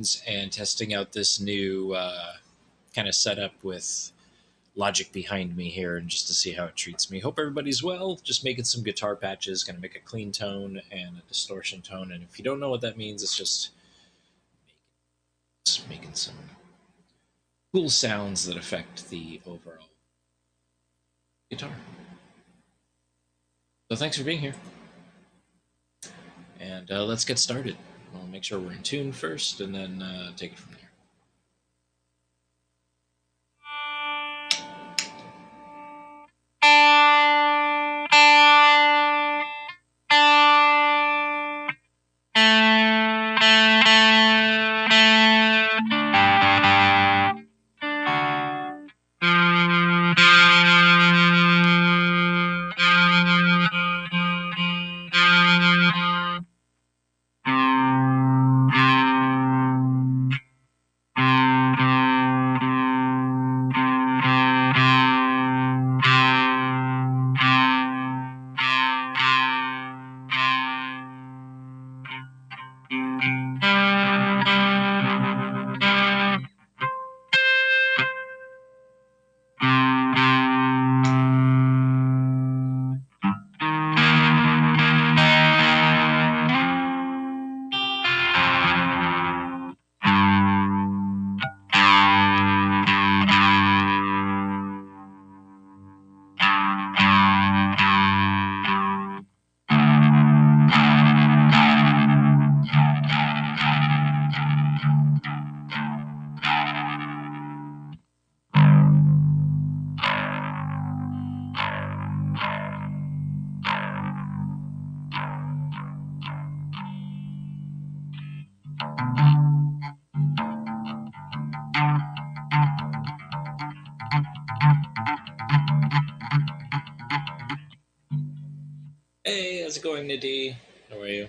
tunes and testing out this new kind of setup with Logic behind me here, and just to see how it treats me. Hope everybody's well. Just making some guitar patches, going to make a clean tone and a distortion tone. And if you don't know what that means, it's just making some cool sounds that affect the overall guitar. So thanks for being here. And let's get started. We'll make sure we're in tune first, and then take it from there. Hey, how's it going, Nidhi? How are you?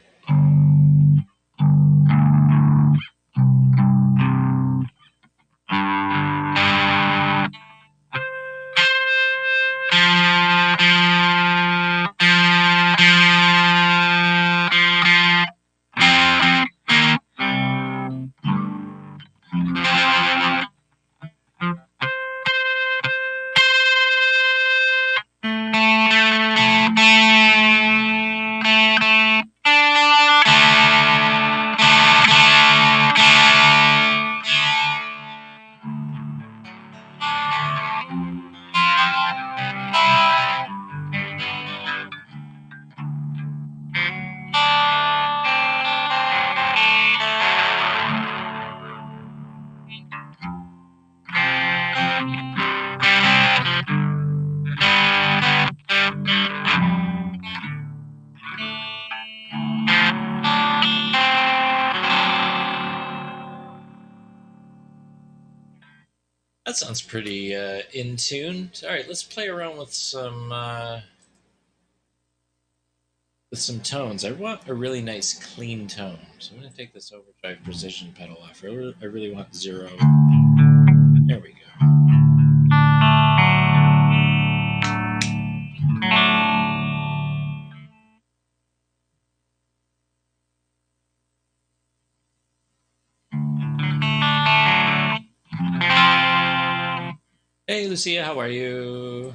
That sounds pretty in tune. All right, let's play around with some tones. I want a really nice clean tone, so I'm going to take this overdrive precision pedal off. I really want zero. There we go. Hey, Lucia, how are you?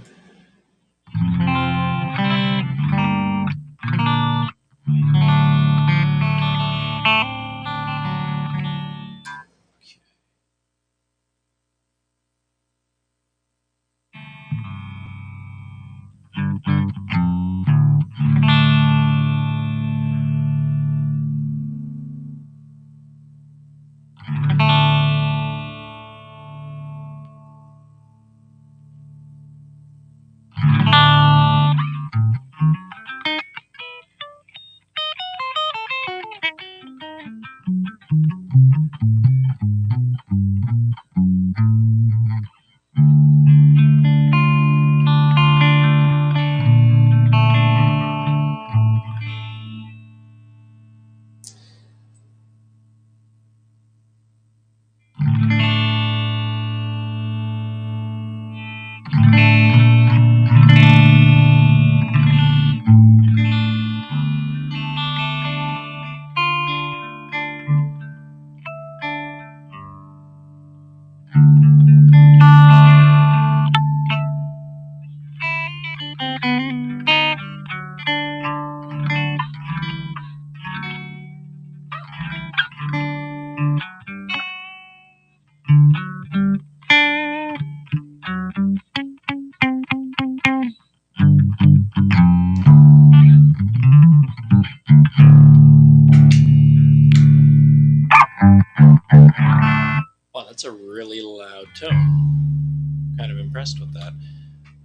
Wow, that's a really loud tone. Kind of impressed with that.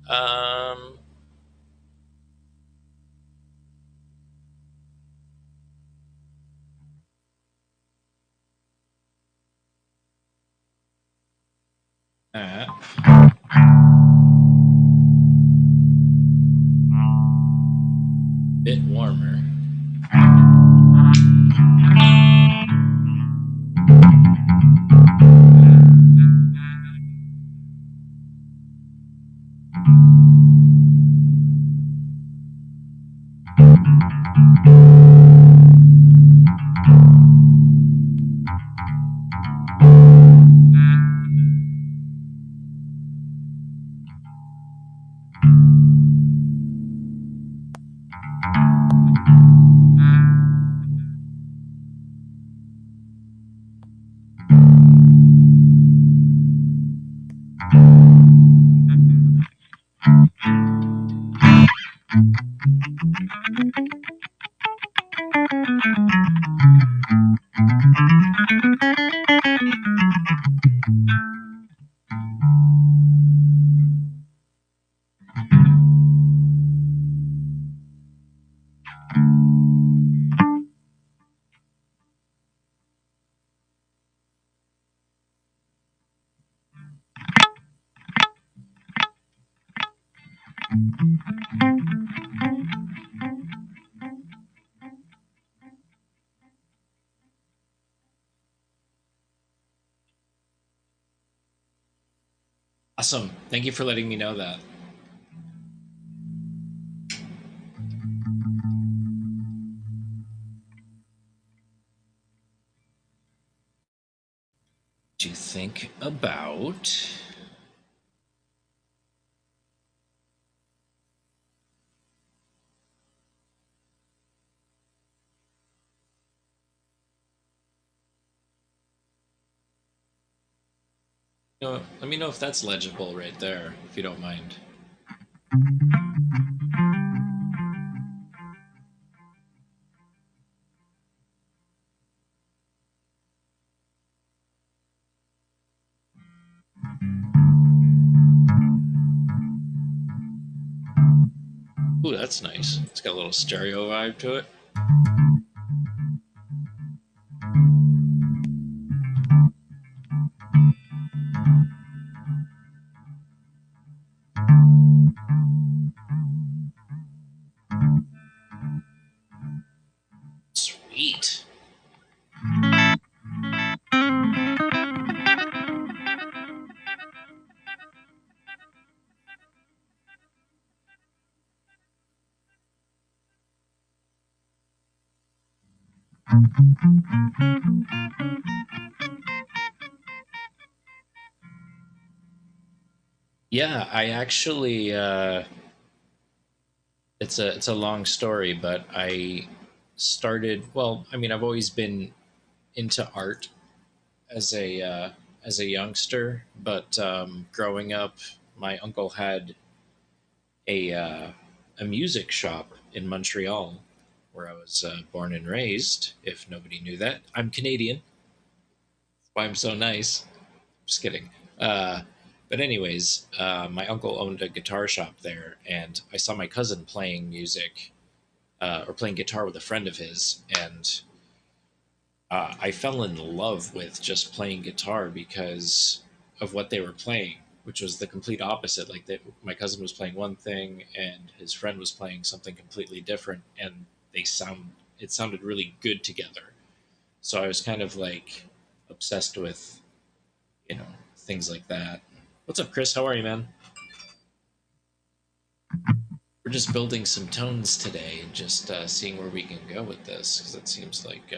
Um, uh, bit warmer. Awesome. Thank you for letting me know that. To think about. Let me know if that's legible right there, if you don't mind. Ooh, that's nice. It's got a little stereo vibe to it. Sweet. Yeah, I actually it's a long story, but I started, well, I mean, I've always been into art as a youngster, but growing up, my uncle had a uh, a music shop in Montreal, where I was born and raised. If nobody knew that, I'm Canadian. That's why I'm so nice. Just kidding. Uh, but anyways, my uncle owned a guitar shop there, and I saw my cousin playing music or playing guitar with a friend of his, and I fell in love with just playing guitar because of what they were playing, which was the complete opposite. Like my cousin was playing one thing, and his friend was playing something completely different, and it sounded really good together. So I was kind of like obsessed with things like that. What's up, Chris? How are you, man? We're just building some tones today and just seeing where we can go with this because it seems like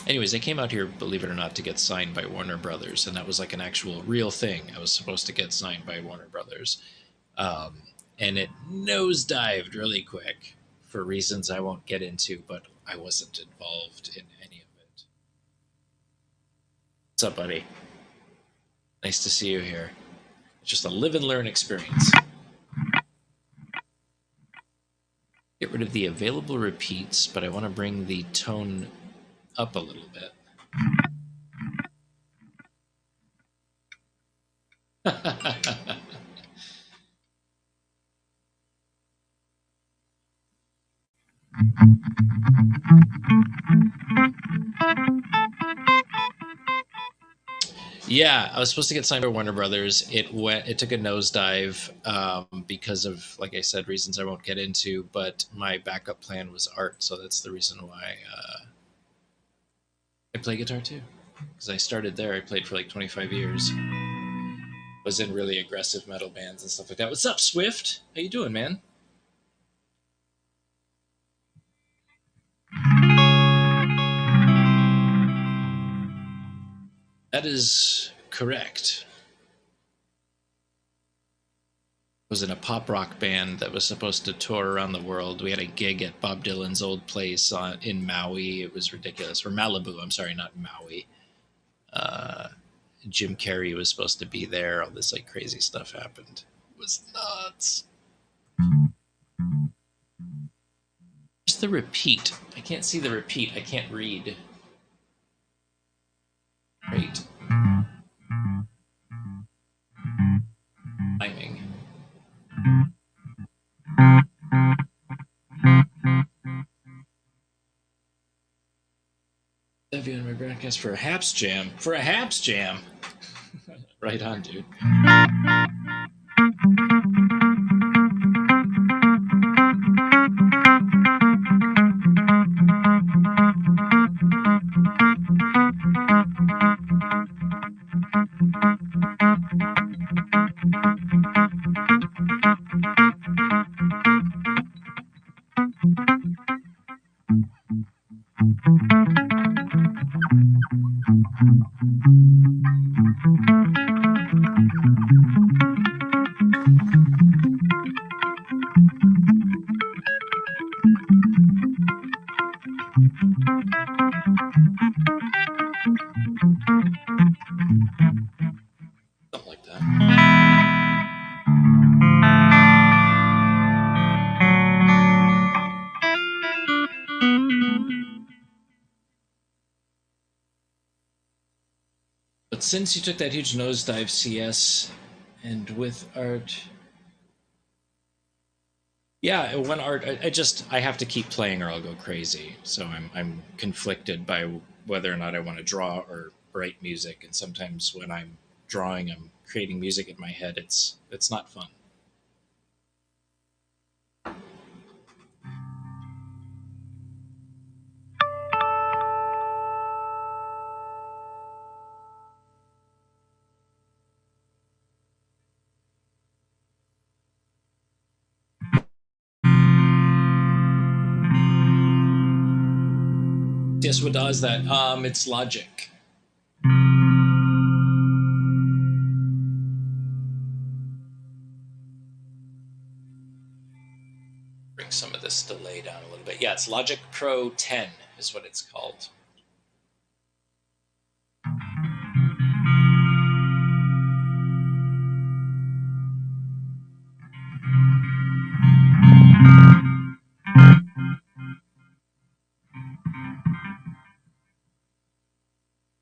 anyways, I came out here, believe it or not, to get signed by Warner Brothers, and that was like an actual real thing. I was supposed to get signed by Warner Brothers, um, and it nosedived really quick for reasons I won't get into, but I wasn't involved in any of it. What's up, buddy? Nice to see you here. It's just a live and learn experience. Get rid of the available repeats, but I want to bring the tone up a little bit. Yeah, I was supposed to get signed by Warner Brothers. It took a nosedive because of, like I said, reasons I won't get into. But my backup plan was art, so that's the reason why I play guitar too. Because I started there, I played for like 25 years. Was in really aggressive metal bands and stuff like that. What's up, Swift? How you doing, man? That is correct. Was in a pop rock band that was supposed to tour around the world. We had a gig at Bob Dylan's old place in Maui. It was ridiculous. Or Malibu, I'm sorry, not Maui. Uh, Jim Carrey was supposed to be there. All this like crazy stuff happened. It was nuts. Where's the repeat? I can't see the repeat. I can't read. Great. Timing. Have you on my broadcast for a Haps Jam? For a Haps Jam! Right on, dude. Something like that. But since you took that huge nosedive, CS, and with art, yeah, when art, I have to keep playing or I'll go crazy. So I'm conflicted by whether or not I want to draw or write music. And sometimes when I'm drawing, I'm creating music in my head. It's not fun. Yes, what does that? It's Logic. Bring some of this delay down a little bit. Yeah, it's Logic Pro 10 is what it's called.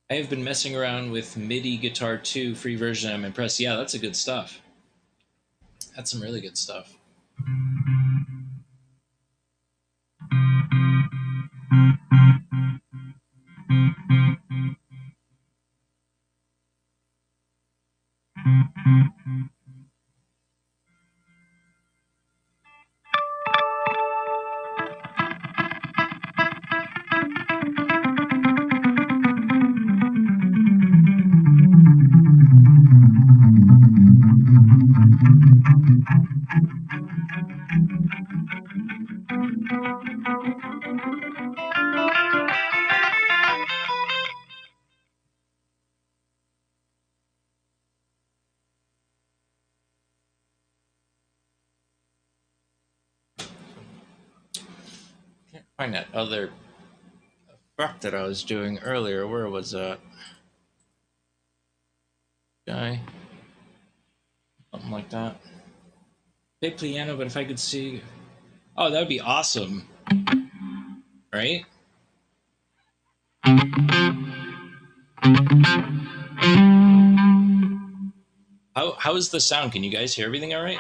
I have been messing around with MIDI Guitar 2 free version. I'm impressed. Yeah, that's a good stuff. That's some really good stuff. Can't find that other effect that I was doing earlier. Where was that guy? Something like that. Play piano, but if I could see. Oh, that would be awesome, right? How is the sound? Can you guys hear everything all right?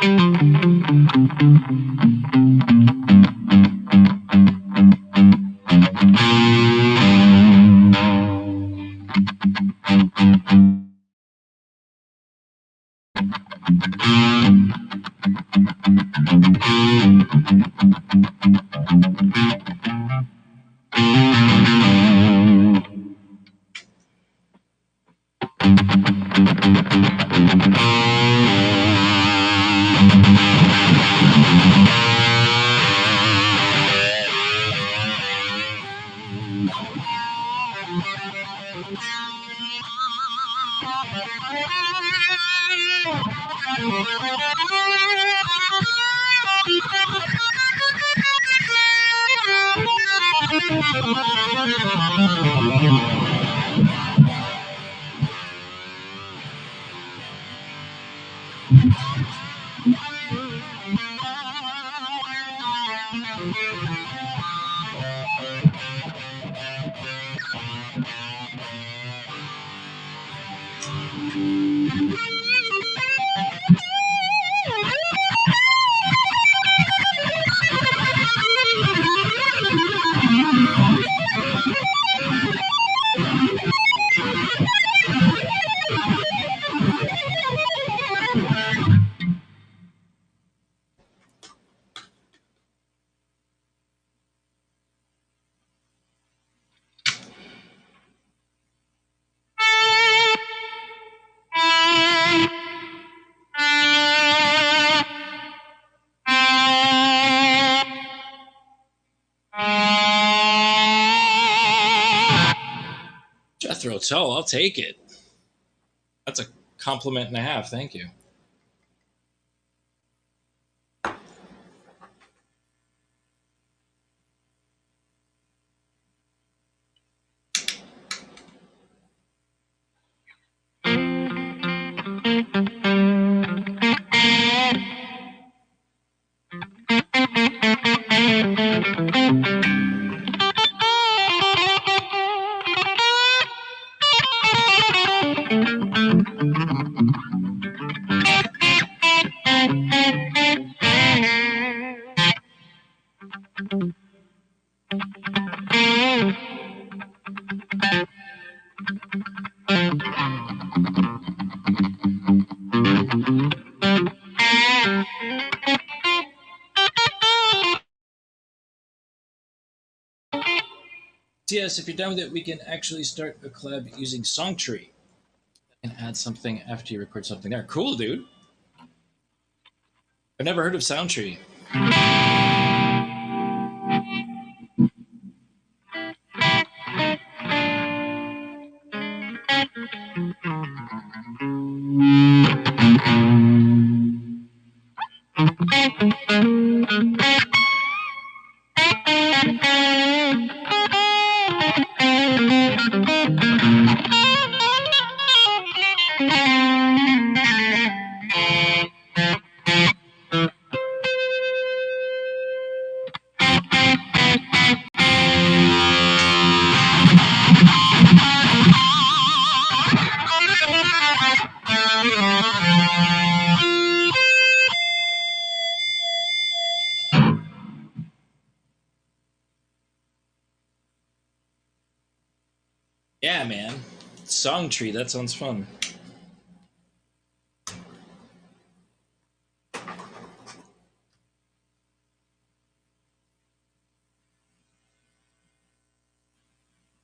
Jethro Tull, I'll take it. That's a compliment and a half. Thank you. So yes, if you're down with it, we can actually start a collab using Songtree and add something after you record something there. Cool, dude. I've never heard of Soundtree. Yeah, man. Songtree, that sounds fun.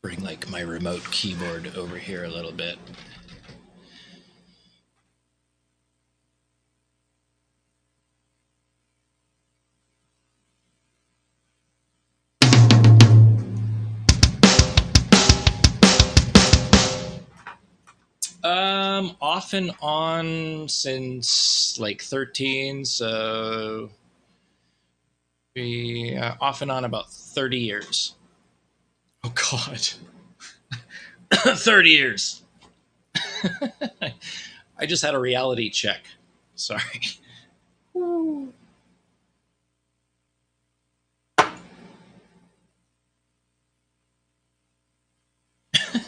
Bring like my remote keyboard over here a little bit. Off and on since like 13, so we off and on about 30 years. Oh God, 30 years. I just had a reality check. Sorry.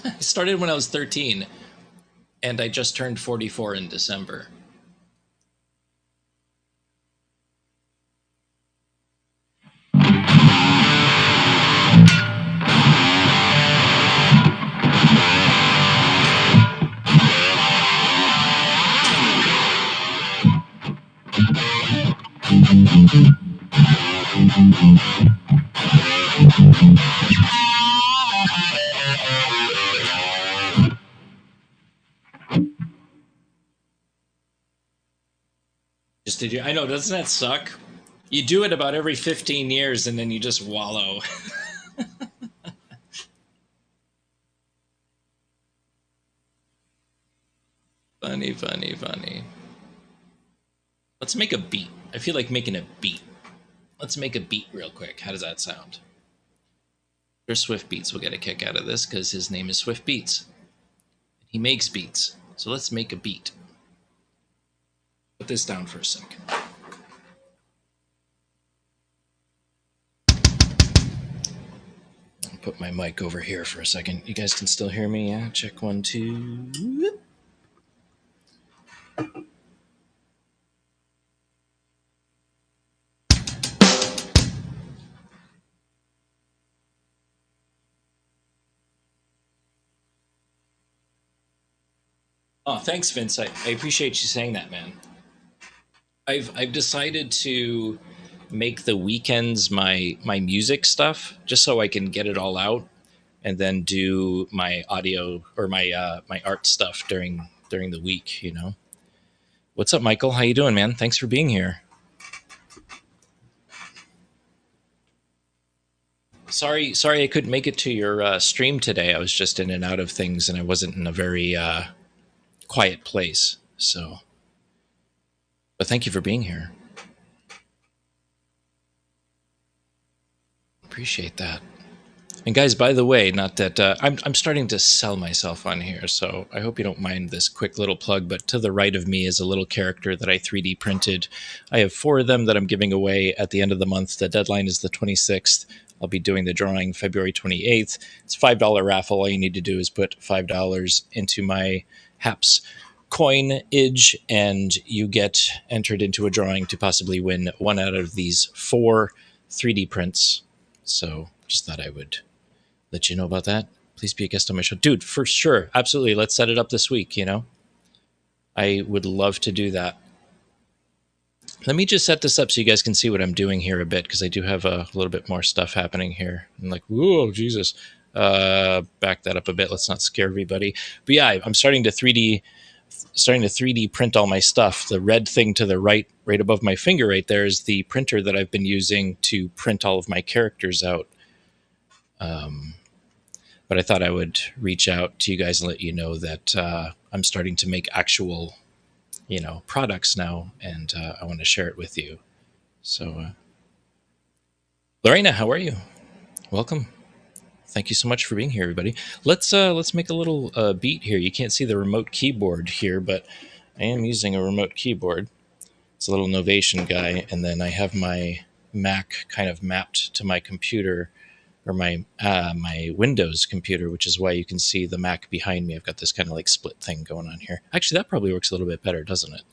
I started when I was 13, and I just turned 44 in December. Just did you? I know, doesn't that suck? You do it about every 15 years and then you just wallow. Funny, funny, funny. Let's make a beat. I feel like making a beat. Let's make a beat real quick. How does that sound? Sure, Swift Beats will get a kick out of this because his name is Swift Beats. He makes beats. So let's make a beat. Put this down for a second. I'll put my mic over here for a second. You guys can still hear me? Yeah? Check 1, 2. Oh, thanks, Vince. I appreciate you saying that, man. I've decided to make the weekends my music stuff just so I can get it all out and then do my audio or my art stuff during the week, you know. What's up, Michael? How you doing, man? Thanks for being here. Sorry I couldn't make it to your stream today. I was just in and out of things and I wasn't in a very quiet place. So, but thank you for being here. Appreciate that. And guys, by the way, not that I'm starting to sell myself on here, so I hope you don't mind this quick little plug, but to the right of me is a little character that I 3D printed. I have 4 of them that I'm giving away at the end of the month. The deadline is the 26th. I'll be doing the drawing February 28th. It's a $5 raffle. All you need to do is put $5 into my HAPS coinage, and you get entered into a drawing to possibly win one out of these 4 3D prints. So just thought I would let you know about that. Please be a guest on my show. Dude, for sure. Absolutely. Let's set it up this week, you know? I would love to do that. Let me just set this up so you guys can see what I'm doing here a bit, because I do have a little bit more stuff happening here. I'm like, whoa, Jesus. Back that up a bit. Let's not scare everybody. But yeah, I'm starting to 3D print all my stuff. The red thing to the right above my finger right there is the printer that I've been using to print all of my characters out. But I thought I would reach out to you guys and let you know that I'm starting to make actual, you know, products now, and I want to share it with you. So, Lorena, how are you? Welcome. Thank you so much for being here, everybody. Let's make a little beat here. You can't see the remote keyboard here, but I am using a remote keyboard. It's a little Novation guy, and then I have my Mac kind of mapped to my computer, or my Windows computer, which is why you can see the Mac behind me. I've got this kind of like split thing going on here. Actually, that probably works a little bit better, doesn't it?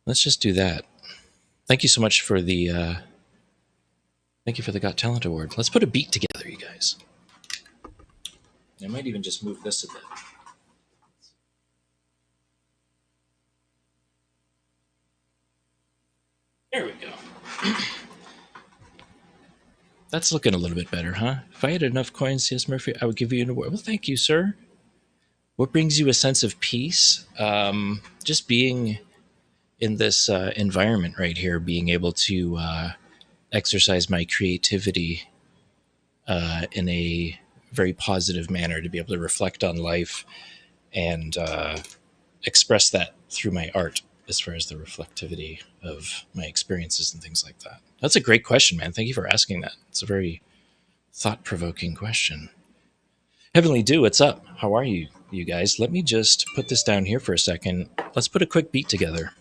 Let's just do that. Thank you so much for the thank you for the Got Talent Award. Let's put a beat together, you guys. I might even just move this a bit. There we go. That's looking a little bit better, huh? If I had enough coins, C.S. Murphy, I would give you an award. Well, thank you, sir. What brings you a sense of peace? Just being in this environment right here, being able to exercise my creativity in a very positive manner, to be able to reflect on life and express that through my art, as far as the reflectivity of my experiences and things like that. That's a great question, man. Thank you for asking that. It's a very thought-provoking question. Heavenly Dew, what's up? How are you guys? Let me just put this down here for a second. Let's put a quick beat together.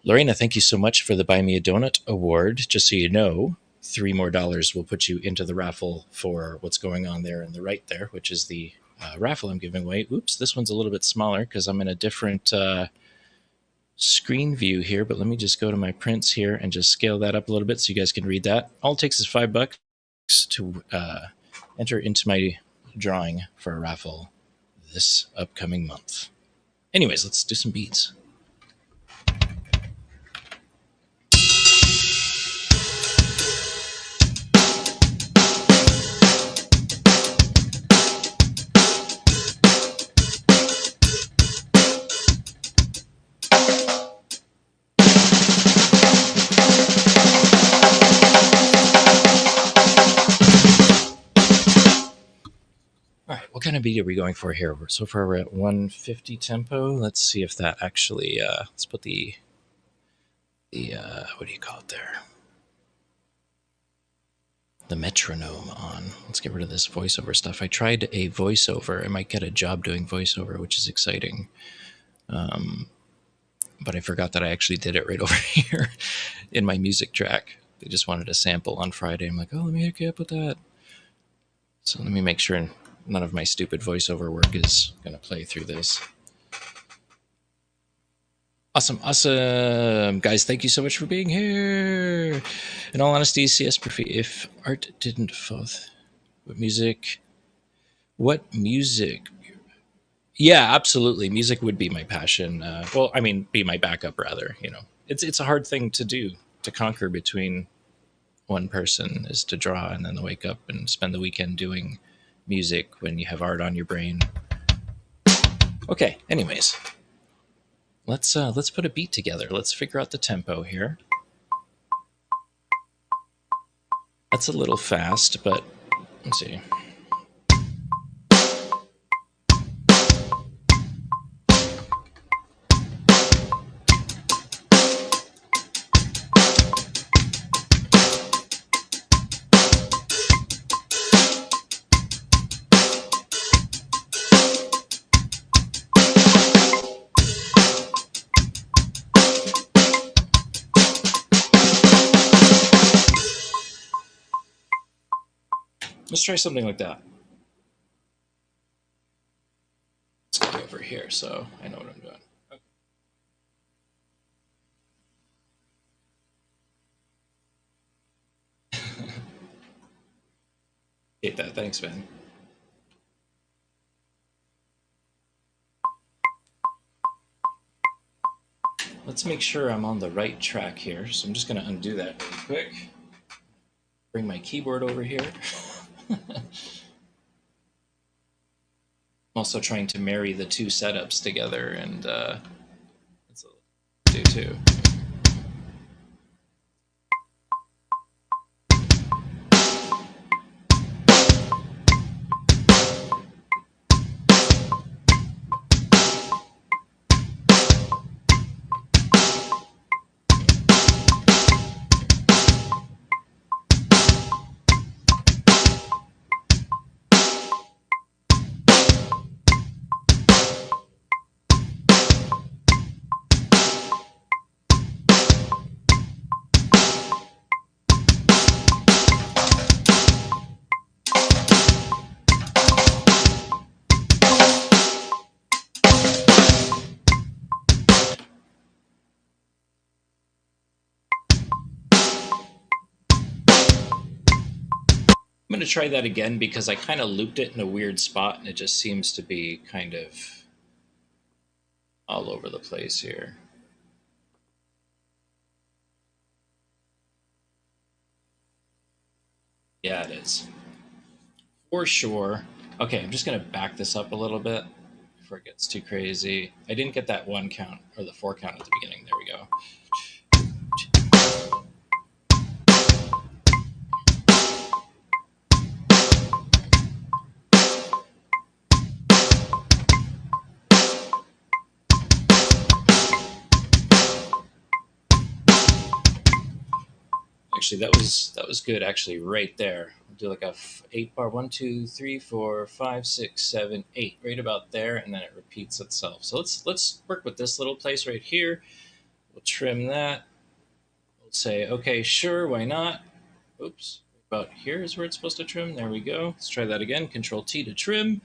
Lorena, thank you so much for the Buy Me a Donut award. Just so you know, $3 more will put you into the raffle for what's going on there in the right there, which is the raffle I'm giving away. Oops, this one's a little bit smaller because I'm in a different screen view here, but let me just go to my prints here and just scale that up a little bit so you guys can read that. All it takes is $5 to enter into my drawing for a raffle this upcoming month. Anyways, let's do some beats. All right, what kind of beat are we going for here? So far we're at 150 tempo. Let's see if that actually, let's put the what do you call it there? The metronome on. Let's get rid of this voiceover stuff. I tried a voiceover. I might get a job doing voiceover, which is exciting. But I forgot that I actually did it right over here in my music track. They just wanted a sample on Friday. I'm like, oh, let me hook you up with that. So let me make sure none of my stupid voiceover work is going to play through this. Awesome, awesome. Guys, thank you so much for being here. In all honesty, CS Murphy, if art didn't fall, what music? Yeah, absolutely. Music would be my passion. Well, I mean, be my backup rather. You know, it's a hard thing to do, to conquer between one person is to draw and then wake up and spend the weekend doing music when you have art on your brain. Okay, anyways, let's put a beat together. Let's figure out the tempo here. That's a little fast, but let's see. Let's try something like that. Let's go over here so I know what I'm doing. Okay. Hate that. Thanks, man. Let's make sure I'm on the right track here. So I'm just going to undo that really quick. Bring my keyboard over here. I'm also trying to marry the two setups together, and that's a do too. I'm going to try that again because I kind of looped it in a weird spot and it just seems to be kind of all over the place here. Yeah, it is. For sure. Okay, I'm just going to back this up a little bit before it gets too crazy. I didn't get that 1 count or the 4 count at the beginning. There we go. Actually, that was good. Actually, right there. We'll do like a 8-bar. 1, 2, 3, 4, 5, 6, 7, 8. Right about there, and then it repeats itself. So let's work with this little place right here. We'll trim that. We'll say, okay, sure, why not? Oops, about here is where it's supposed to trim. There we go. Let's try that again. Control T to trim,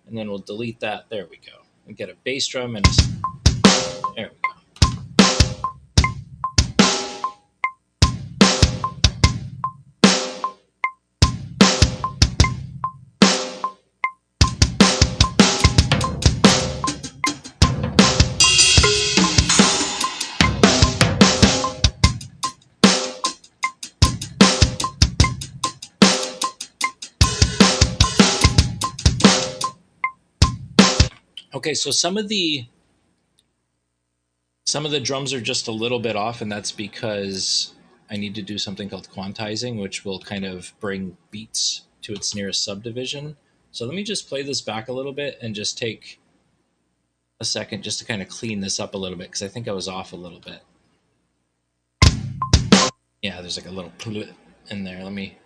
and then we'll delete that. There we go. We get a bass drum and there we go. Okay, so some of the drums are just a little bit off, and that's because I need to do something called quantizing, which will kind of bring beats to its nearest subdivision. So let me just play this back a little bit and just take a second just to kind of clean this up a little bit, because I think I was off a little bit. Yeah, there's like a little in there. Let me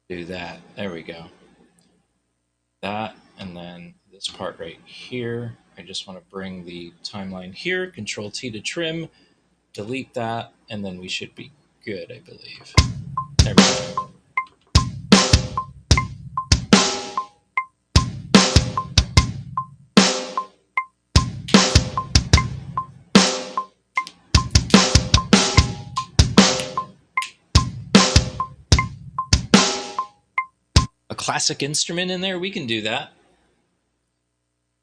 do that. There we go. That, and then this part right here, I just want to bring the timeline here, Control T to trim, delete that, and then we should be good, I believe. There we go. A classic instrument in there, we can do that.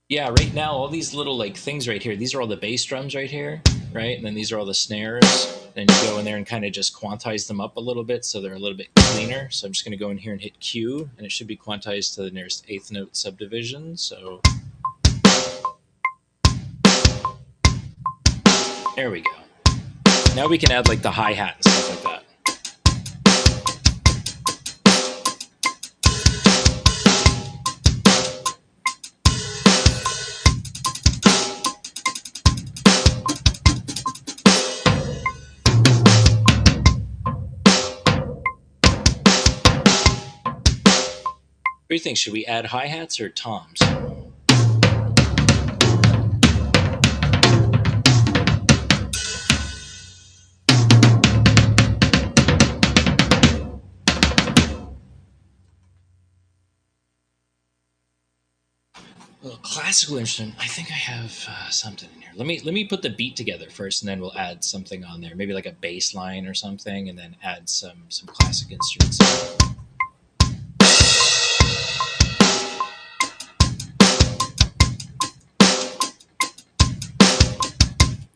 Yeah, right now, all these little like things right here, these are all the bass drums right here, right? And then these are all the snares. Then you go in there and kind of just quantize them up a little bit so they're a little bit cleaner. So I'm just going to go in here and hit Q, and it should be quantized to the nearest eighth note subdivision. So there we go. Now we can add like the hi-hat and stuff like that. What do you think? Should we add hi-hats or toms? Well, classical instrument, I think I have something in here. Let me put the beat together first, and then we'll add something on there. Maybe like a bass line or something, and then add some classic instruments.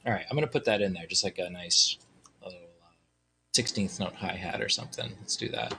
All right, I'm going to put that in there, just like a nice little 16th note hi-hat or something. Let's do that.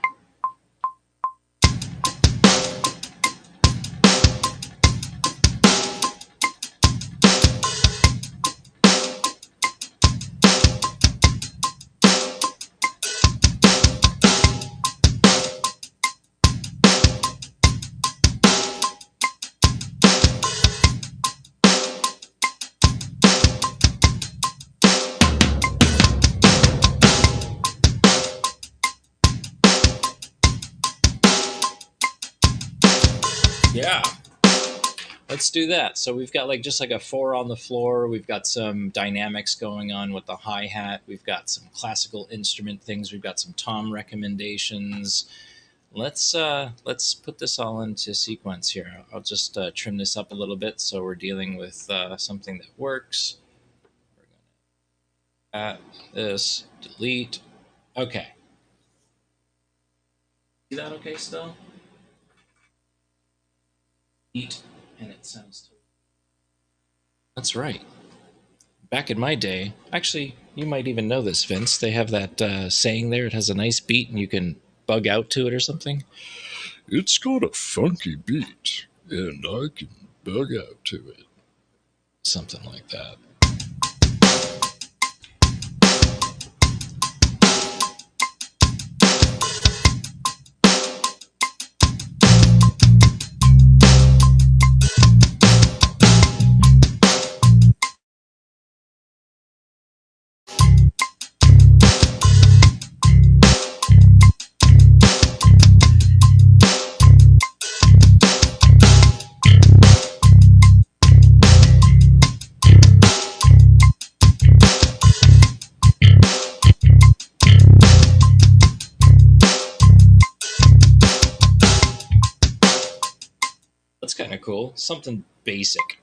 Yeah, let's do that. So we've got like just like a 4 on the floor. We've got some dynamics going on with the hi-hat. We've got some classical instrument things. We've got some tom recommendations. Let's put this all into sequence here. I'll just trim this up a little bit so we're dealing with something that works. We're gonna add this, delete. Okay. See that okay still? And it sounds that's right. Back in my day, actually, you might even know this, Vince. They have that saying there. It has a nice beat, and you can bug out to it or something. It's got a funky beat, and I can bug out to it. Something like that. cool. Something basic.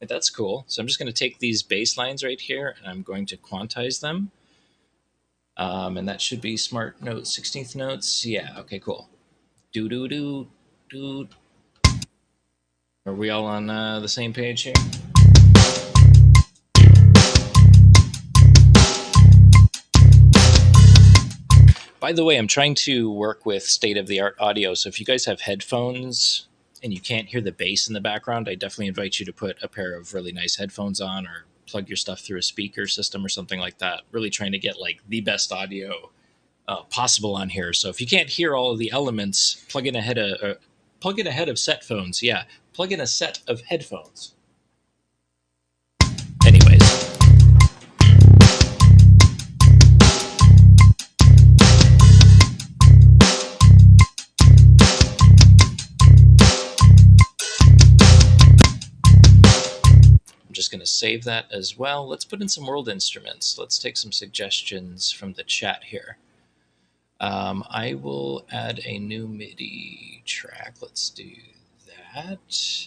That's cool. So I'm just going to take these baselines right here and I'm going to quantize them. And that should be smart note 16th notes. Yeah, okay, cool. Do do do do. Are we all on the same page here? By the way, I'm trying to work with state-of-the-art audio, so if you guys have headphones and you can't hear the bass in the background, I definitely invite you to put a pair of really nice headphones on or plug your stuff through a speaker system or something like that. Really trying to get like the best audio possible on here. So if you can't hear all of the elements, plug in ahead of set phones. Yeah, plug in a set of headphones. Anyways. I'm just going to save that as well. Let's put in some world instruments. Let's take some suggestions from the chat here. I will add a new MIDI track. Let's do that.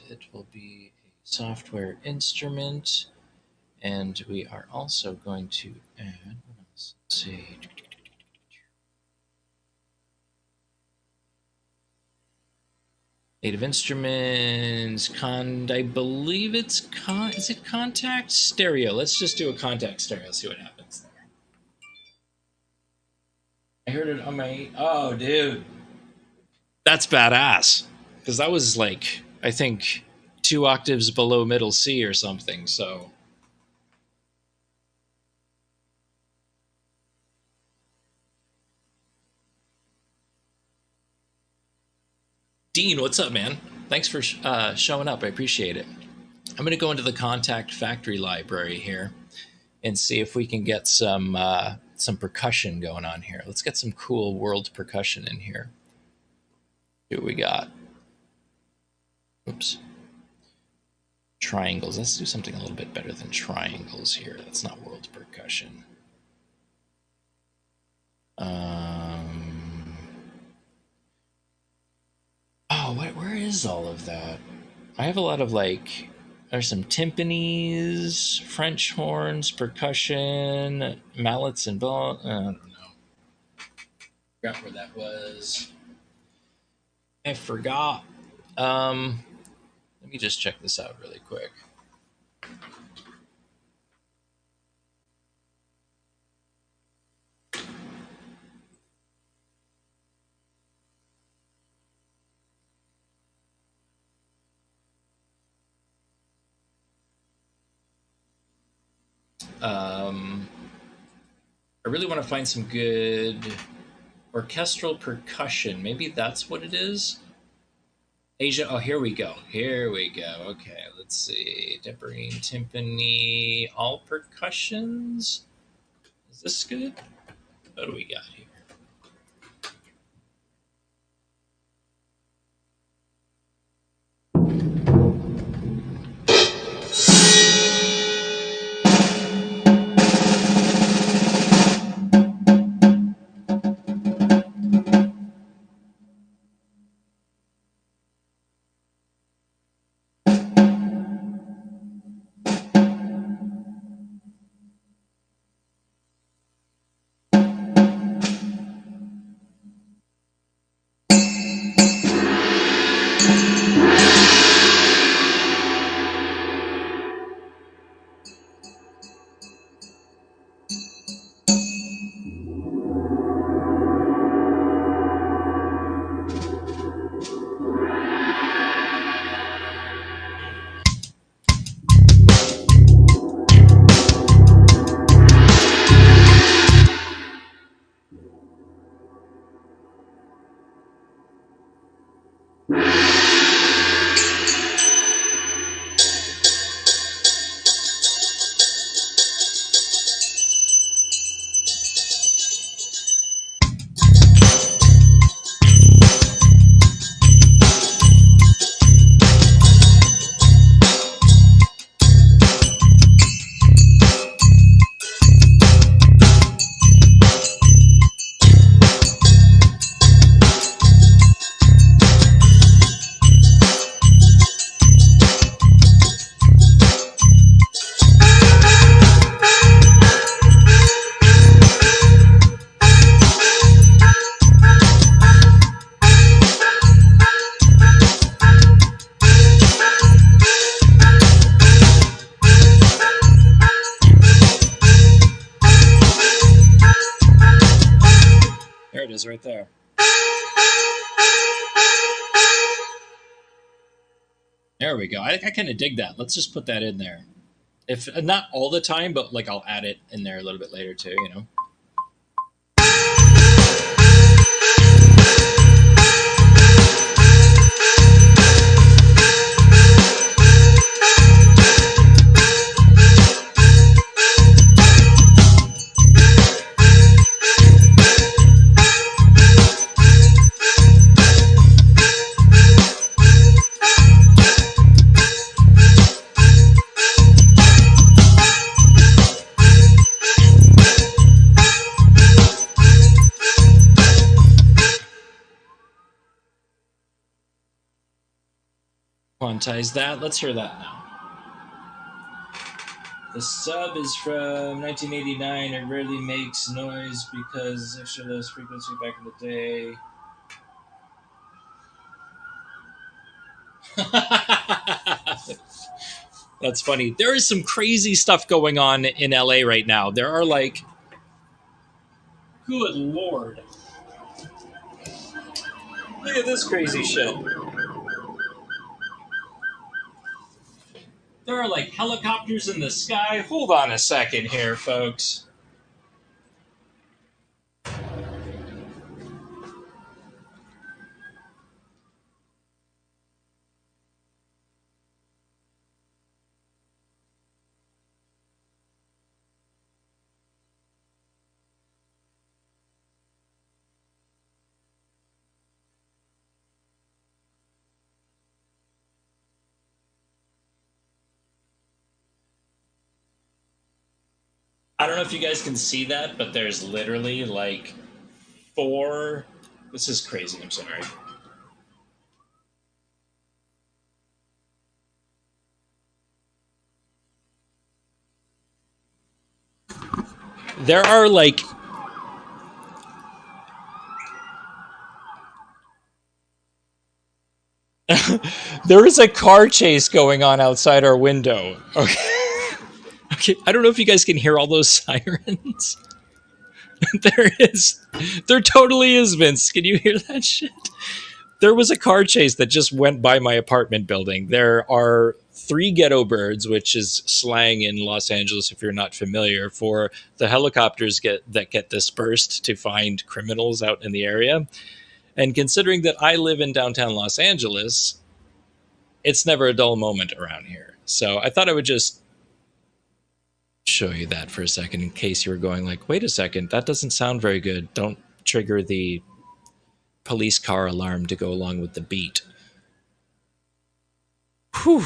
It will be a software instrument. And we are also going to add, what else? Let's see. Native Instruments, I believe it's is it Contact Stereo? Let's just do a Contact Stereo, see what happens there. I heard it on my, oh dude. That's badass. Because that was like, I think 2 octaves below middle C or something, so. Dean, what's up, man? Thanks for showing up. I appreciate it. I'm going to go into the Contact Factory library here and see if we can get some percussion going on here. Let's get some cool world percussion in here. See what we got. Oops. Triangles. Let's do something a little bit better than triangles here. That's not world percussion. Oh, where is all of that? I have a lot of like, there's some timpanis, French horns, percussion, mallets and ball. I don't know. Forgot where that was. I forgot. Let me just check this out really quick. I really want to find some good orchestral percussion. Maybe that's what it is. Asia. Oh, here we go. Here we go. Okay, let's see. Tambourine, timpani, all percussions. Is this good? What do we got here? right there. There we go. I kind of dig that. Let's just put that in there. If not all the time, but like I'll add it in there a little bit later too, you know. Quantize that. Let's hear that now. The sub is from 1989. It rarely makes noise because extra less frequency back in the day. That's funny. There is some crazy stuff going on in LA right now. There are like, good lord. Look at this crazy shit. There are like helicopters in the sky. Hold on a second here, folks. I don't know if you guys can see that, but there's literally like 4. This is crazy. I'm sorry. There are like there is a car chase going on outside our window. Okay. Okay, I don't know if you guys can hear all those sirens. There is. There totally is, Vince. Can you hear that shit? There was a car chase that just went by my apartment building. There are 3 ghetto birds, which is slang in Los Angeles, if you're not familiar, for the helicopters that get dispersed to find criminals out in the area. And considering that I live in downtown Los Angeles, it's never a dull moment around here. So I thought I would just show you that for a second in case you were going like, wait a second, that doesn't sound very good. Don't trigger the police car alarm to go along with the beat. Whew.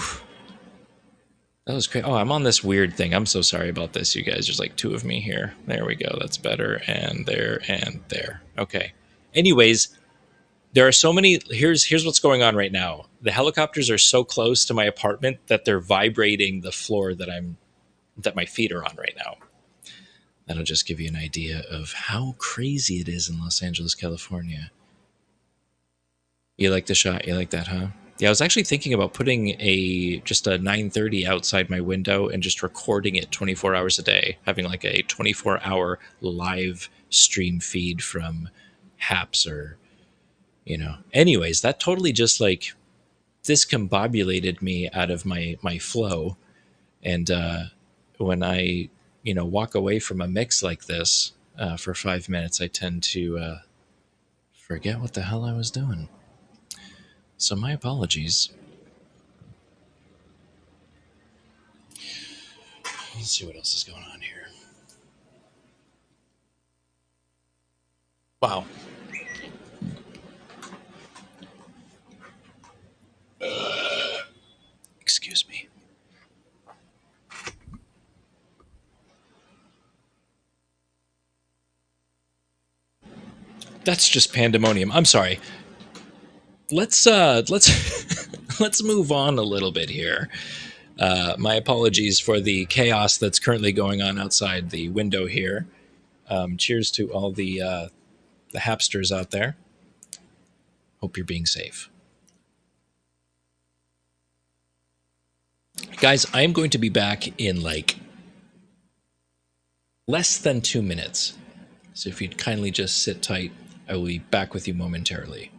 That was great. Oh, I'm on this weird thing. I'm so sorry about this, you guys. There's like 2 of me here. There we go. That's better. And there and there. Okay. Anyways, there are so many. Here's what's going on right now. The helicopters are so close to my apartment that they're vibrating the floor that my feet are on right now. That'll just give you an idea of how crazy it is in Los Angeles, California. You like the shot? You like that, huh? Yeah, I was actually thinking about putting just a 930 outside my window and just recording it 24 hours a day, having like a 24-hour live stream feed from Haps or, you know. Anyways, that totally just like discombobulated me out of my flow. And when I, walk away from a mix like this for 5 minutes, I tend to forget what the hell I was doing. So my apologies. Let's see what else is going on here. Wow. Excuse me. That's just pandemonium. I'm sorry. Let's let's move on a little bit here. My apologies for the chaos that's currently going on outside the window here. Cheers to all the hapsters out there. Hope you're being safe. Guys, I'm going to be back in like less than 2 minutes. So if you'd kindly just sit tight, I will be back with you momentarily.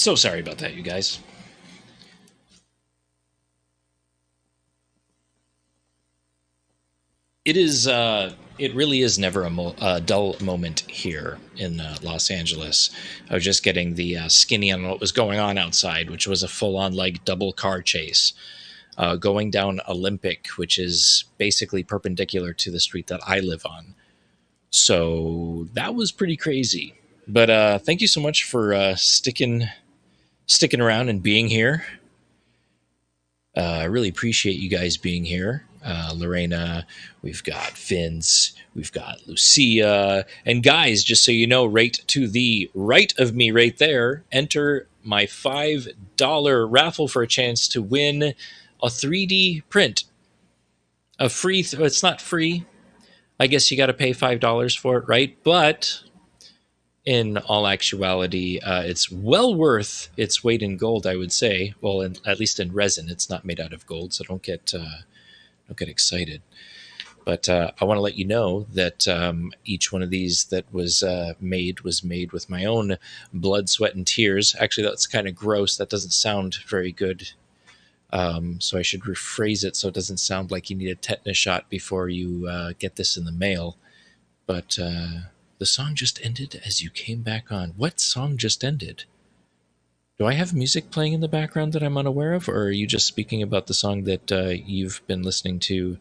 So sorry about that, you guys. It is. It really is never a dull moment here in Los Angeles. I was just getting the skinny on what was going on outside, which was a full-on like double car chase, going down Olympic, which is basically perpendicular to the street that I live on. So that was pretty crazy. But thank you so much for sticking around and being here. I really appreciate you guys being here. Lorena, we've got Vince, we've got Lucia. And guys, just so you know, right to the right of me, right there, enter my $5 raffle for a chance to win a 3D print. A free, it's not free. I guess you got to pay $5 for it, right? But in all actuality, it's well worth its weight in gold, I would say. Well, at least in resin, it's not made out of gold, so don't get excited. But I want to let you know that each one of these that was made with my own blood, sweat, and tears. Actually, that's kind of gross. That doesn't sound very good. So I should rephrase it so it doesn't sound like you need a tetanus shot before you get this in the mail. But the song just ended as you came back on. What song just ended? Do I have music playing in the background that I'm unaware of, or are you just speaking about the song that you've been listening to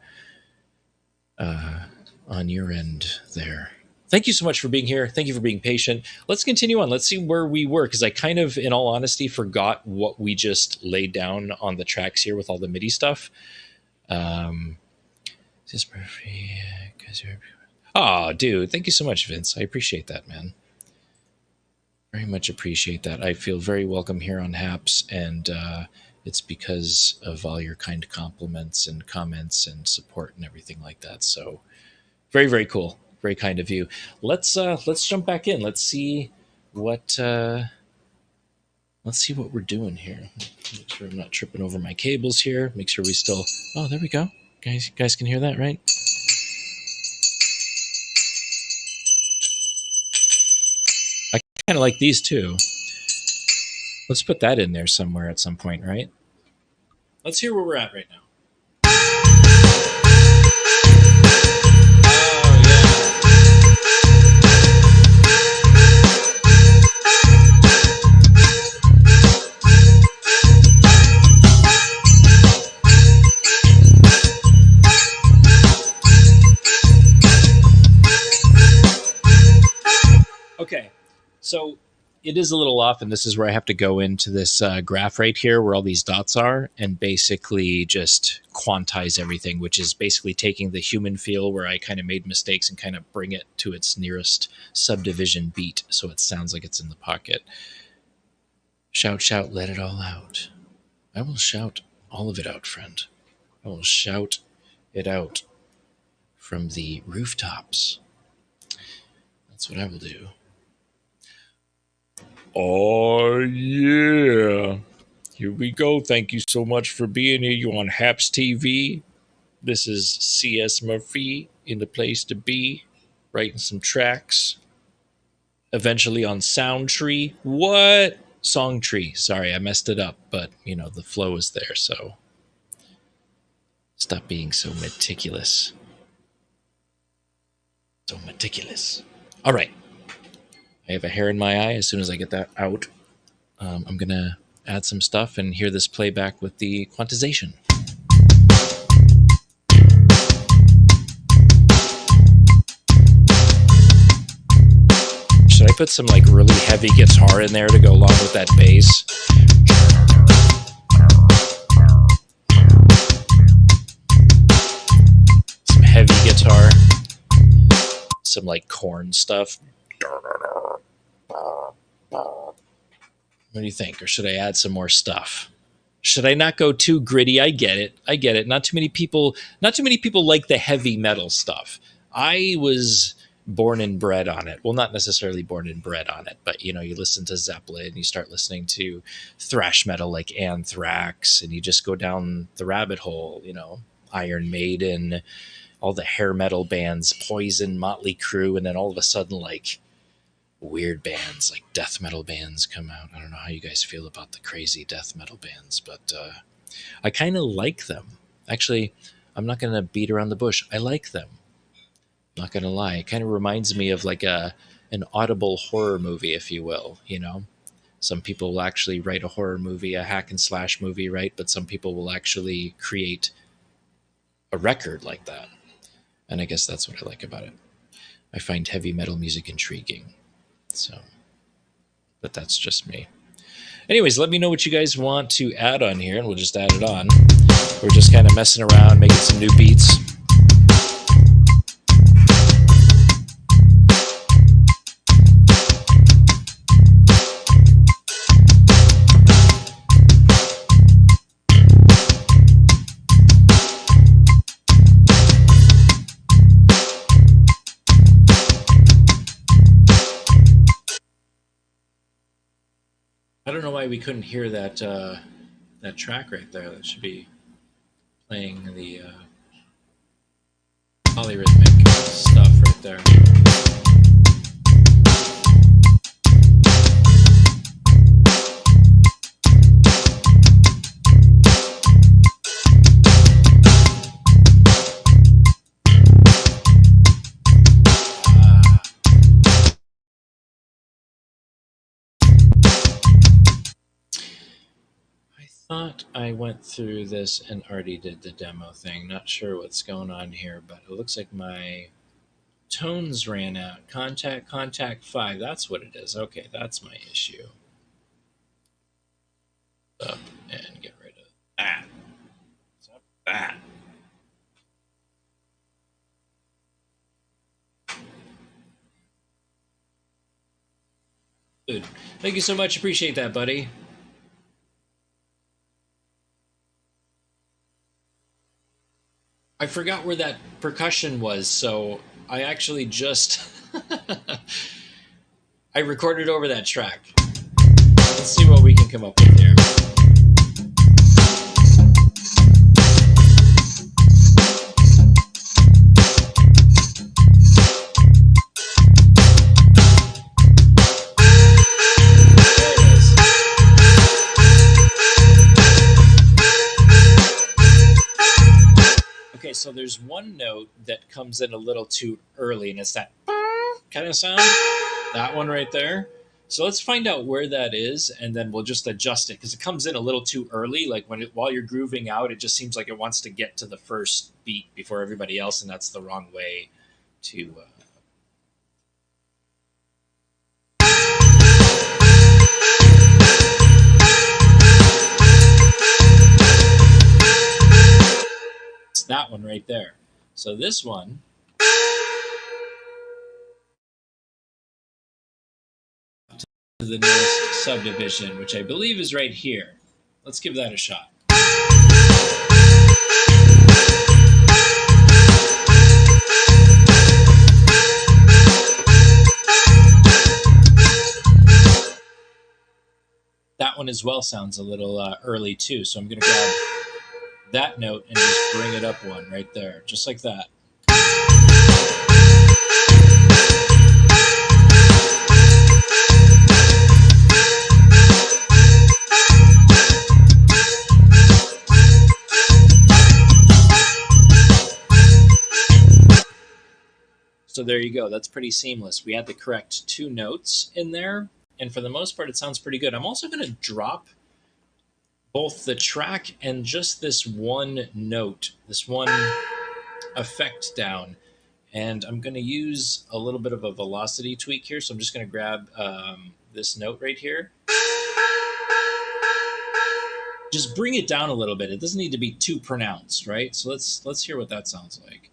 on your end there? Thank you so much for being here. Thank you for being patient. Let's continue on. Let's see where we were, because I kind of, in all honesty, forgot what we just laid down on the tracks here with all the MIDI stuff. Oh, dude, thank you so much, Vince. I appreciate that, man. Very much appreciate that. I feel very welcome here on Haps, and it's because of all your kind compliments and comments and support and everything like that. So very, very cool. Very kind of you. Let's jump back in. Let's see what we're doing here. Make sure I'm not tripping over my cables here. Make sure we still. Oh, there we go. Guys can hear that, right? I kind of like these too. Let's put that in there somewhere at some point, right? Let's hear where we're at right now. Okay, so it is a little off, and this is where I have to go into this graph right here where all these dots are and basically just quantize everything, which is basically taking the human feel where I kind of made mistakes and kind of bring it to its nearest subdivision beat so it sounds like it's in the pocket. Shout, shout, let it all out. I will shout all of it out, friend. I will shout it out from the rooftops. That's what I will do. Oh, yeah. Here we go. Thank you so much for being here. You on Haps TV. This is C.S. Murphy in the place to be, writing some tracks. Eventually on Soundtree. What? Songtree. Sorry, I messed it up, but, the flow is there, so stop being so meticulous. So meticulous. All right. I have a hair in my eye. As soon as I get that out, I'm going to add some stuff and hear this playback with the quantization. Should I put some really heavy guitar in there to go along with that bass? Some heavy guitar. Some Korn stuff. What do you think? Or should I add some more stuff? Should I not go too gritty? I get it. Not too many people like the heavy metal stuff. I was born and bred on it. Well, not necessarily born and bred on it, but you listen to Zeppelin, you start listening to thrash metal like Anthrax, and you just go down the rabbit hole, Iron Maiden, all the hair metal bands, Poison, Motley Crue, and then all of a sudden weird bands like death metal bands come out. I don't know how you guys feel about the crazy death metal bands, but I kind of like them. Actually, I'm not going to beat around the bush. I like them. I'm not going to lie. It kind of reminds me of an audible horror movie, if you will, Some people will actually write a horror movie, a hack and slash movie, right? But some people will actually create a record like that. And I guess that's what I like about it. I find heavy metal music intriguing. So, but that's just me. Anyways, let me know what you guys want to add on here, and we'll just add it on. We're just kind of messing around, making some new beats. I don't know why we couldn't hear that that track right there. That should be playing the polyrhythmic stuff right there. Thought I went through this and already did the demo thing. Not sure what's going on here, but it looks like my tones ran out. Contact 5. That's what it is. Okay, that's my issue. Up and get rid of that. What's up with that? Good. Thank you so much. Appreciate that, buddy. I forgot where that percussion was, so I actually just I recorded over that track. Let's see what we can come up with here. Okay, so there's one note that comes in a little too early, and it's that kind of sound. That one right there. So let's find out where that is, and then we'll just adjust it because it comes in a little too early. Like while you're grooving out, it just seems like it wants to get to the first beat before everybody else, and that's the wrong way to. It's that one right there. So this one. The nearest subdivision, which I believe is right here. Let's give that a shot. That one as well sounds a little early too, so I'm going to grab that note and just bring it up one right there, just like that. So there you go. That's pretty seamless. We had the correct 2 notes in there, and for the most part, it sounds pretty good. I'm also going to drop both the track and just this one note, this one effect down, and I'm going to use a little bit of a velocity tweak here. So I'm just going to grab this note right here. Just bring it down a little bit. It doesn't need to be too pronounced, right? So let's hear what that sounds like.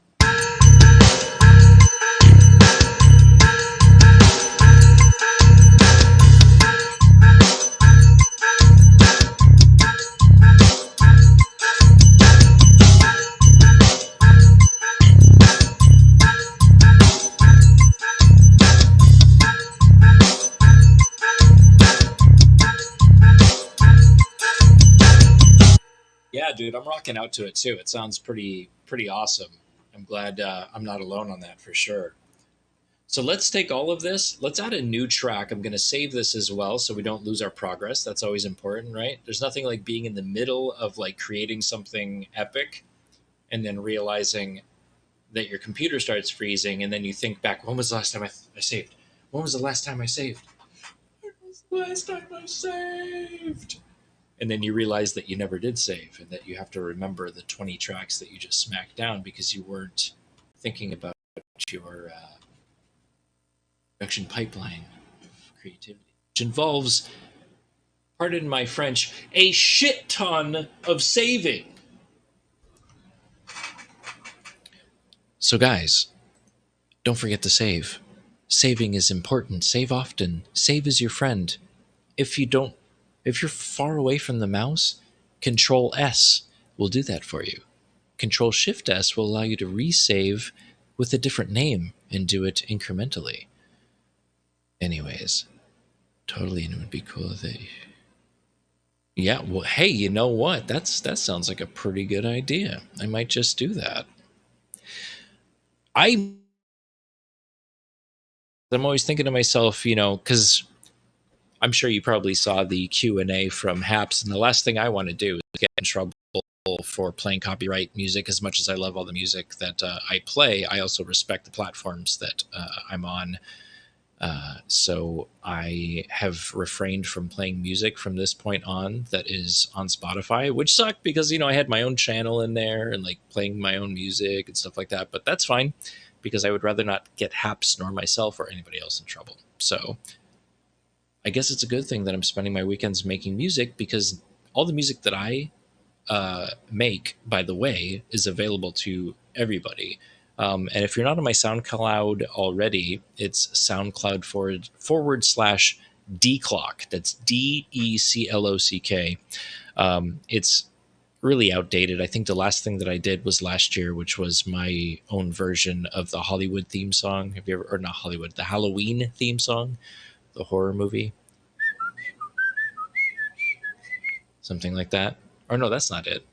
Yeah, dude, I'm rocking out to it too. It sounds pretty awesome. I'm glad I'm not alone on that for sure. So let's take all of this. Let's add a new track. I'm going to save this as well so we don't lose our progress. That's always important, right? There's nothing like being in the middle of like creating something epic and then realizing that your computer starts freezing, and then you think back, when was the last time I saved? When was the last time I saved? When was the last time I saved? And then you realize that you never did save, and that you have to remember the 20 tracks that you just smacked down because you weren't thinking about your production pipeline of creativity, which involves, pardon my French, a shit ton of saving. So, guys, don't forget to save. Saving is important. Save often. Save is your friend. If you don't, if you're far away from the mouse, Control S will do that for you. Control Shift S will allow you to resave with a different name and do it incrementally. Anyways, totally, and it would be cool if they. Yeah, well, hey, you know what? That sounds like a pretty good idea. I might just do that. I'm always thinking to myself, because I'm sure you probably saw the Q&A from Haps, and the last thing I want to do is get in trouble for playing copyright music. As much as I love all the music that I play, I also respect the platforms that I'm on. So I have refrained from playing music from this point on that is on Spotify, which sucked because, I had my own channel in there and like playing my own music and stuff like that. But that's fine because I would rather not get Haps nor myself or anybody else in trouble. So I guess it's a good thing that I'm spending my weekends making music, because all the music that I make, by the way, is available to everybody. And if you're not on my SoundCloud already, it's SoundCloud forward slash Declock. That's DECLOCK. It's really outdated. I think the last thing that I did was last year, which was my own version of the Hollywood theme song. Have you ever, or not Hollywood, the Halloween theme song, the horror movie, something like that. Or no, that's not it.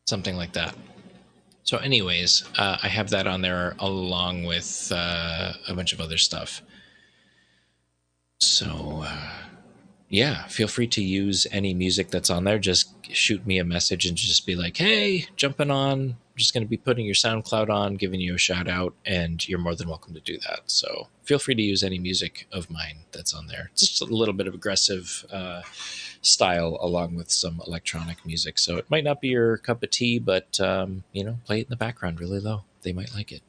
Something like that. So, anyways, I have that on there along with a bunch of other stuff. So, yeah, feel free to use any music that's on there. Just shoot me a message and just be like, hey, jumping on. I'm just going to be putting your SoundCloud on, giving you a shout out, and you're more than welcome to do that. So feel free to use any music of mine that's on there. It's just a little bit of aggressive style along with some electronic music. So it might not be your cup of tea, but, play it in the background really low. They might like it.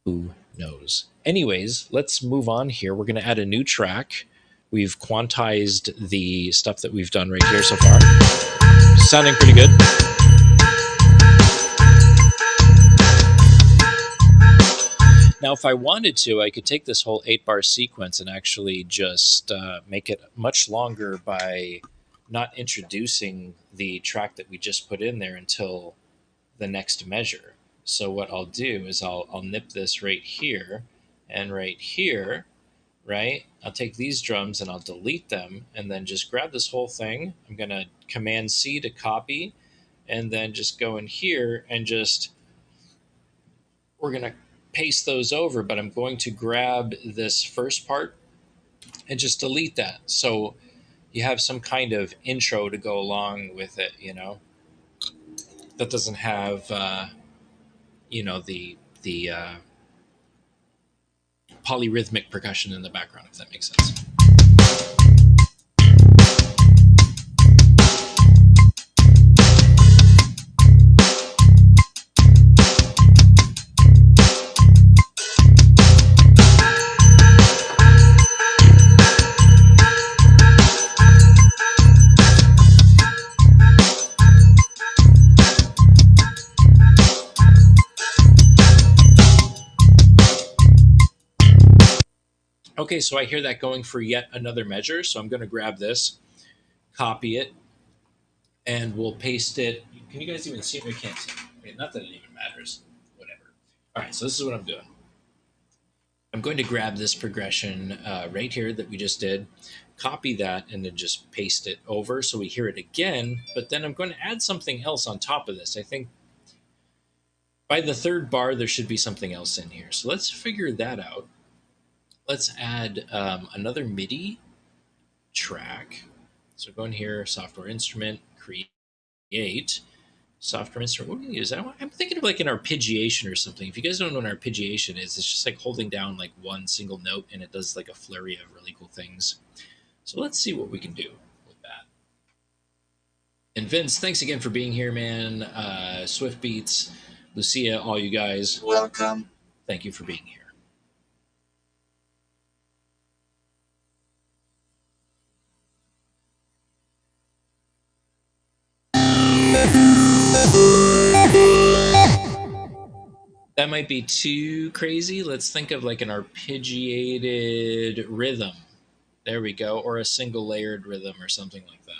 Who knows? Anyways, let's move on here. We're going to add a new track. We've quantized the stuff that we've done right here so far. Sounding pretty good. Now, if I wanted to, I could take this whole 8-bar sequence and actually just make it much longer by not introducing the track that we just put in there until the next measure. So what I'll do is I'll nip this right here and right here, right? I'll take these drums and I'll delete them and then just grab this whole thing. I'm going to Command C to copy, and then just go in here and we're going to paste those over, but I'm going to grab this first part and just delete that. So you have some kind of intro to go along with it, that doesn't have, the polyrhythmic percussion in the background, if that makes sense. Okay, so I hear that going for yet another measure. So I'm going to grab this, copy it, and we'll paste it. Can you guys even see it? I can't see it. Okay, not that it even matters. Whatever. All right, so this is what I'm doing. I'm going to grab this progression right here that we just did, copy that, and then just paste it over so we hear it again. But then I'm going to add something else on top of this. I think by the third bar, there should be something else in here. So let's figure that out. Let's add another MIDI track. So go in here, software instrument, create, software instrument. What do we use? I'm thinking of like an arpeggiation or something. If you guys don't know what an arpeggiation is, it's just like holding down like one single note and it does like a flurry of really cool things. So let's see what we can do with that. And Vince, thanks again for being here, man. Swift Beats, Lucia, all you guys. Welcome. Thank you for being here. That might be too crazy. Let's think of like an arpeggiated rhythm. There we go. Or a single layered rhythm or something like that.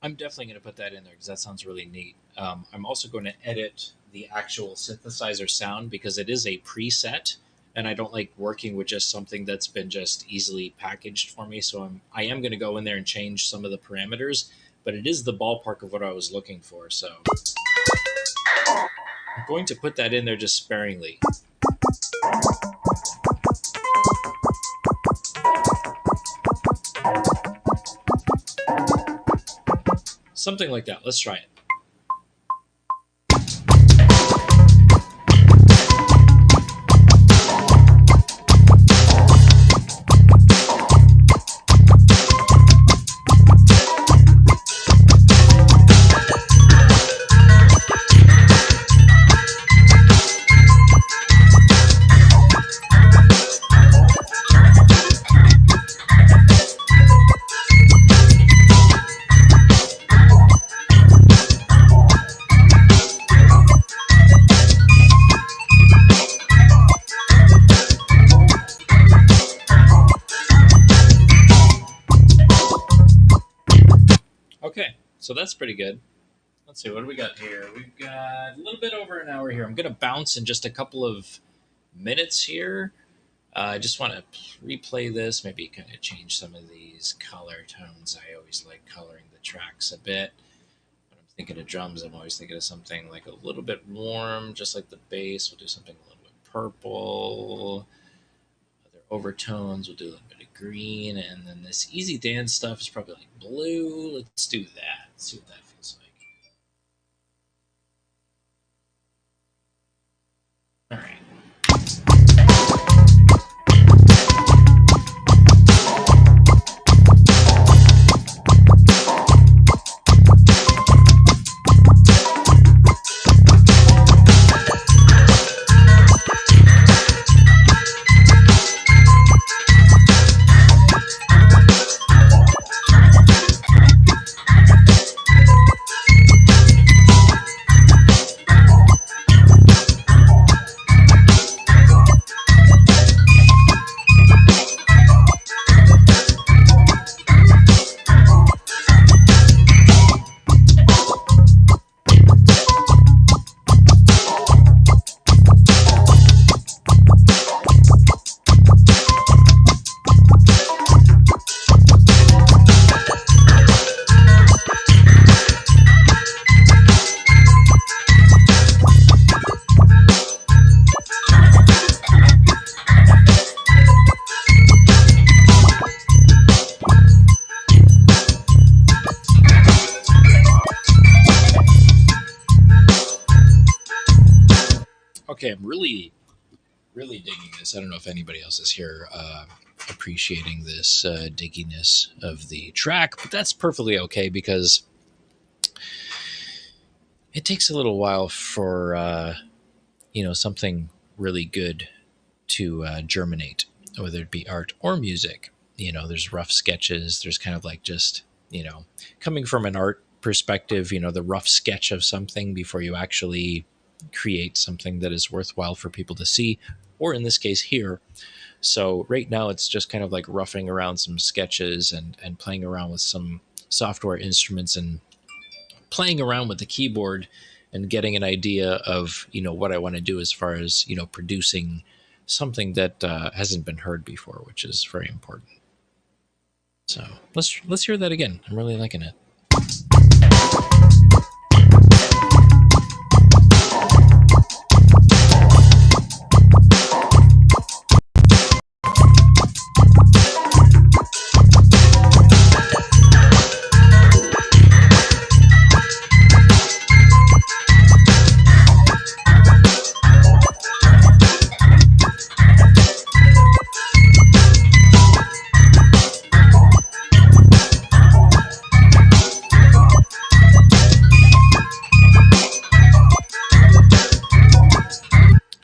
I'm definitely going to put that in there because that sounds really neat. I'm also going to edit the actual synthesizer sound because it is a preset, and I don't like working with just something that's been just easily packaged for me. So I am going to go in there and change some of the parameters, but it is the ballpark of what I was looking for. So I'm going to put that in there just sparingly. Something like that. Let's try it. Okay, so that's pretty good. Let's see, what do we got here? We've got a little bit over an hour here. I'm going to bounce in just a couple of minutes here. I just want to replay this, maybe kind of change some of these color tones. I always like coloring the tracks a bit. When I'm thinking of drums, I'm always thinking of something like a little bit warm, just like the bass. We'll do something a little bit purple. Other overtones, we'll do a little bit of green. And then this easy dance stuff is probably like blue. Let's do that. Let's see what that feels like. All right. Okay, I'm really digging this. I don't know if anybody else is here appreciating this digginess of the track, but that's perfectly okay because it takes a little while for something really good to germinate, whether it be art or music. there's rough sketches. There's kind of like just, coming from an art perspective, the rough sketch of something before you actually create something that is worthwhile for people to see, or in this case here. So right now it's just kind of like roughing around some sketches and playing around with some software instruments and playing around with the keyboard and getting an idea of what I want to do as far as producing something that hasn't been heard before, which is very important. So let's hear that again. I'm really liking it.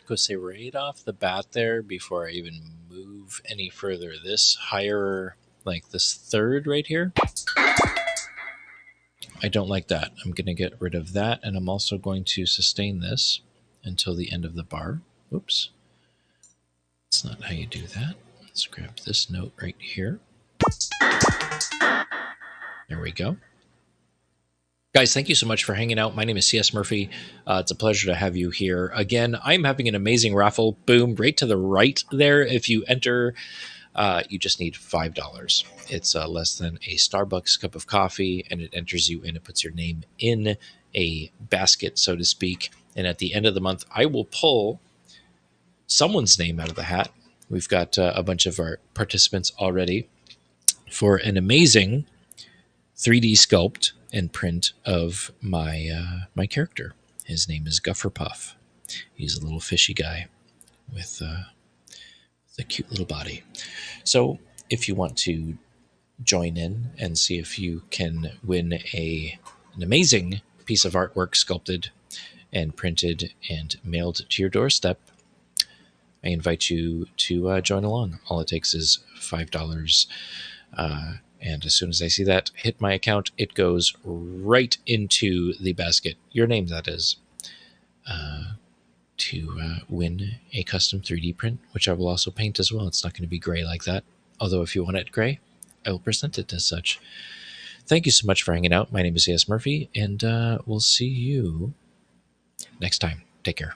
Go say right off the bat there before I even move any further. This higher, like this third right here, I don't like that. I'm going to get rid of that, and I'm also going to sustain this until the end of the bar. Oops. That's not how you do that. Let's grab this note right here. There we go. Guys, thank you so much for hanging out. My name is C.S. Murphy. It's a pleasure to have you here. Again, I'm having an amazing raffle. Boom, right to the right there. If you enter, you just need $5. It's less than a Starbucks cup of coffee, and it enters you in. It puts your name in a basket, so to speak. And at the end of the month, I will pull someone's name out of the hat. We've got a bunch of our participants already for an amazing 3D sculpt and print of my character. His name is Gufferpuff. He's a little fishy guy with a cute little body. So if you want to join in and see if you can win an amazing piece of artwork sculpted and printed and mailed to your doorstep, I invite you to join along. All it takes is $5. And as soon as I see that hit my account, it goes right into the basket, your name that is, to win a custom 3D print, which I will also paint as well. It's not going to be gray like that. Although if you want it gray, I will present it as such. Thank you so much for hanging out. My name is C.S. Murphy, and we'll see you next time. Take care.